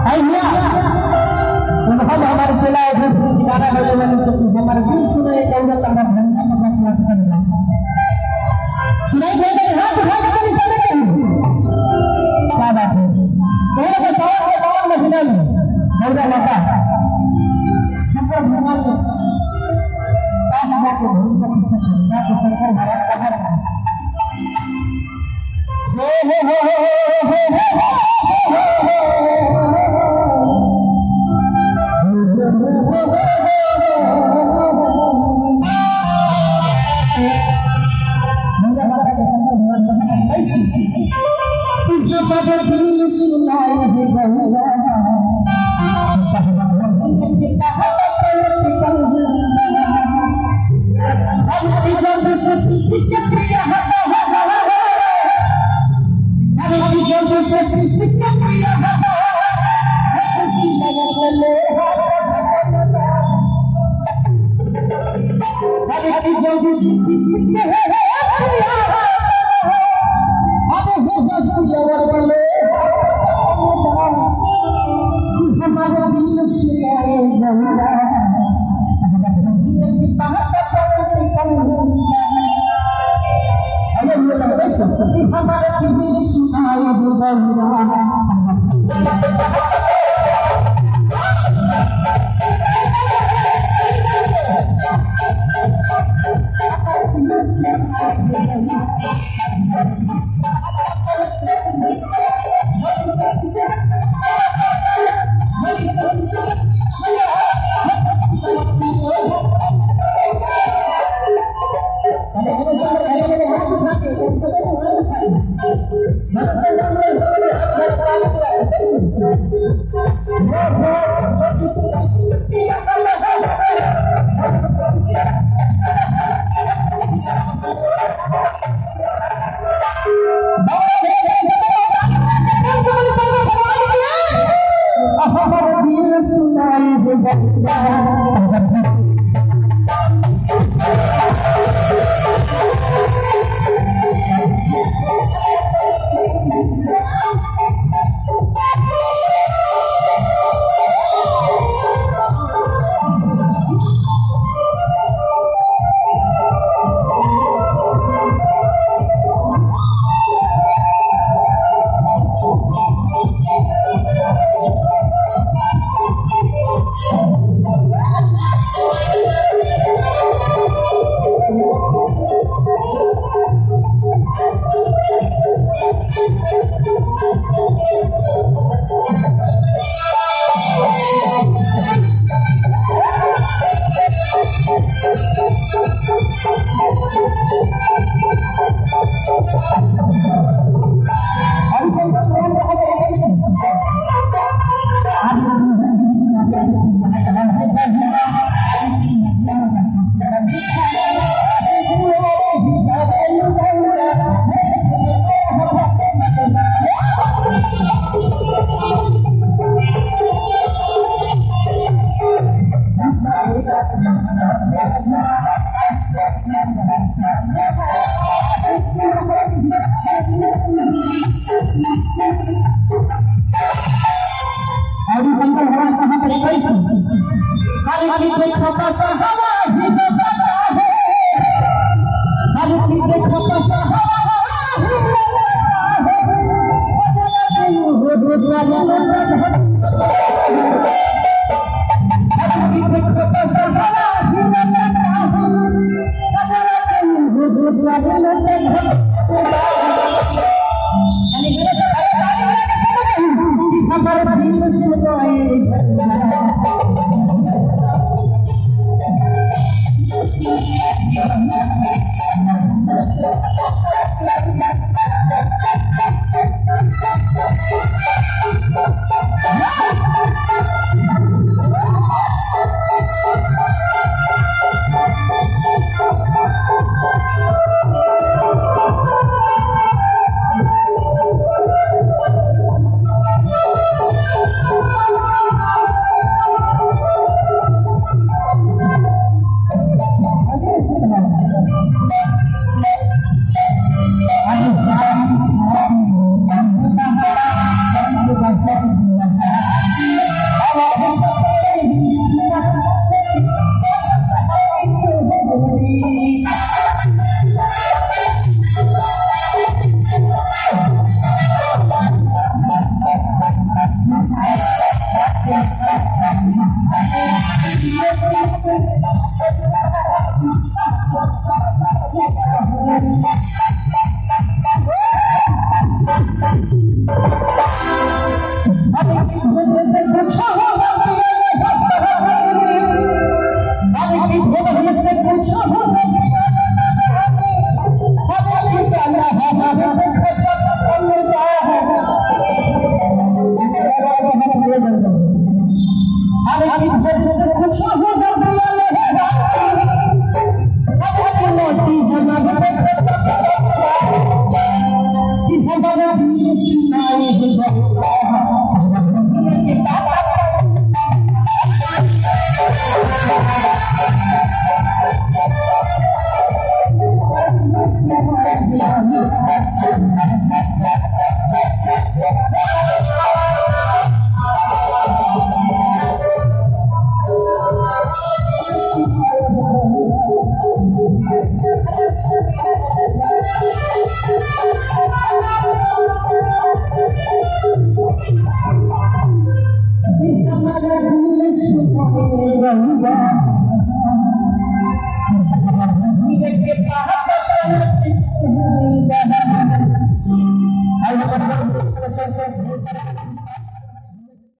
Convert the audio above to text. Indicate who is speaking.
Speaker 1: Hai dia. Muhammad हमारे चला है गाना बोले वाले तो हमारे दिल सुने कौन तमाम धंधा मत करना सुनाई देते हाथ उठा के निशाने क्या बात है थोड़ा सा सवाल है बावन महीना में मौजा लगा सबको भगवान ने 10 लाख के भूमि का किस्सा तो सरकार भारत का है मुझसे पूछा होगा अरे की भोले से पूछा होगा अरे की काला है खचा खचा है अरे की भोले से पूछा होगा अरे की मोटी हमारे कि हमारा भी सुनाई देगा I